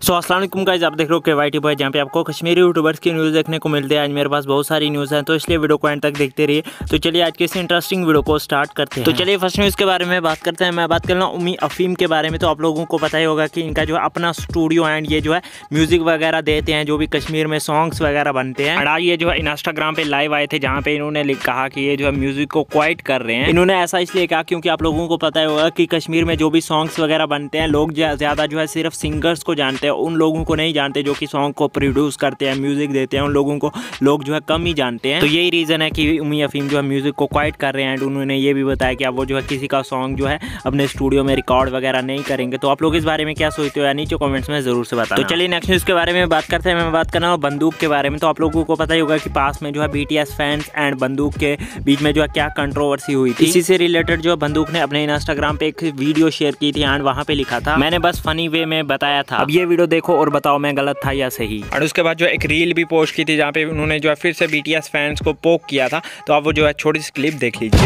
सो अस्सलाम वालेकुम गाइस, आप देख रहे हो KYT बॉय, जहाँ पे आपको कश्मीरी यूट्यूबर्स की न्यूज़ देखने को मिलते हैं। आज मेरे पास बहुत सारी न्यूज़ हैं, तो इसलिए वीडियो को एंड तक देखते रहिए। तो चलिए आज के इस इंटरेस्टिंग वीडियो को स्टार्ट करते हैं। तो चलिए फर्स्ट न्यूज़ के बारे में बात करते हैं। मैं बात कर रहा हूँ उम्मी अफीम के बारे में। तो आप लोगों को पता ही होगा कि इनका जो है अपना स्टूडियो एंड ये जो है म्यूजिक वगैरह देते हैं, जो भी कश्मीर में सॉन्ग्स वगैरह बनते हैं। और ये जो है इंस्टाग्राम पे लाइव आए थे, जहाँ पे इन्होंने कहा कि ये जो है म्यूजिक को क्वाइट कर रहे हैं। इन्होंने ऐसा इसलिए कहा क्योंकि आप लोगों को पता ही होगा कि कश्मीर में जो भी सॉन्ग्स वगैरह बनते हैं, लोग ज्यादा जो है सिर्फ सिंगर्स को जानते हैं, उन लोगों को नहीं जानते जो कि सॉन्ग को प्रोड्यूस करते हैं, म्यूजिक देते हैं। उन लोगों को लोग जो है कम ही जानते हैं। तो यही रीजन है कि उम्मी अफीम जो है म्यूजिक को क्वाइट कर रहे हैं। एंड उन्होंने ये भी बताया कि अब वो जो है किसी का सॉन्ग जो है अपने स्टूडियो में रिकॉर्ड वगैरह नहीं करेंगे। तो आप लोग इस बारे में क्या सोचते हो या नीचे कमेंट्स में जरूर से बताना। तो चलिए नेक्स्ट न्यूज़ के बारे में बात करते हैं। मैं बात कर रहा हूँ बंदूक के बारे में। तो आप लोगों को पता ही होगा कि पास में जो है BTS फैंस एंड बंदूक के बीच में जो है क्या कंट्रोवर्सी हुई थी। इसी से रिलेटेड जो बंदूक ने अपने इंस्टाग्राम पे एक वीडियो शेयर की थी एंड वहाँ पे लिखा था, मैंने बस फनी वे में बताया था, अब ये वीडियो देखो और बताओ मैं गलत था या सही। और उसके बाद जो एक रील भी पोस्ट की थी, जहाँ पे उन्होंने जो है फिर से BTS फैंस को पोक किया था। तो आप वो जो है छोटी सी क्लिप देख लीजिए।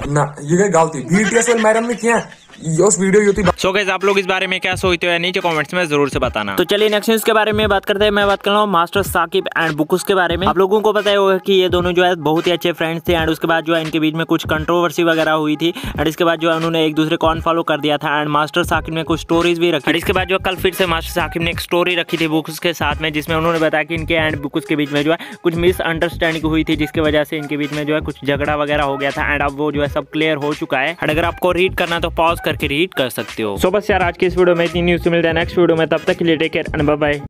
ना ये गलती BTS वाले मैडम ने किया उस वीडियो। सो गाइस, आप लोग इस बारे में क्या सोचते हो या नीचे कमेंट्स में जरूर से बताना। तो चलिए नेक्स्ट न्यूज़ के बारे में बात करते हैं। मैं बात कर रहा हूँ मास्टर साकिब एंड बुकुस के बारे में। आप लोगों को पता ही होगा कि ये दोनों जो है बहुत ही अच्छे फ्रेंड्स थे। एंड उसके बाद जो है इनके बीच में कुछ कंट्रोवर्सी वगैरह हुई थी। एंड इसके बाद जो है उन्होंने एक दूसरे को अनफॉलो कर दिया था। एंड मास्टर साकिब ने कुछ स्टोरीज भी रखी। इसके बाद जो कल फिर से मास्टर साकिब ने एक स्टोरी रखी थी बुकुस के साथ में, जिसमें उन्होंने बताया कि इनके एंड बुकुस के बीच में जो है कुछ मिसअंडरस्टैंडिंग हुई थी, जिसकी वजह से इनके बीच में जो है कुछ झगड़ा वगैरह हो गया था। एंड अब वो जो है सब क्लियर हो चुका है। एंड अगर आपको रीड करना तो पॉज करके रीड कर सकते हो। सो बस यार आज की इस वीडियो में इतनी न्यूज़ मिलता है नेक्स्ट वीडियो में। तब तक के लिए take care and bye bye.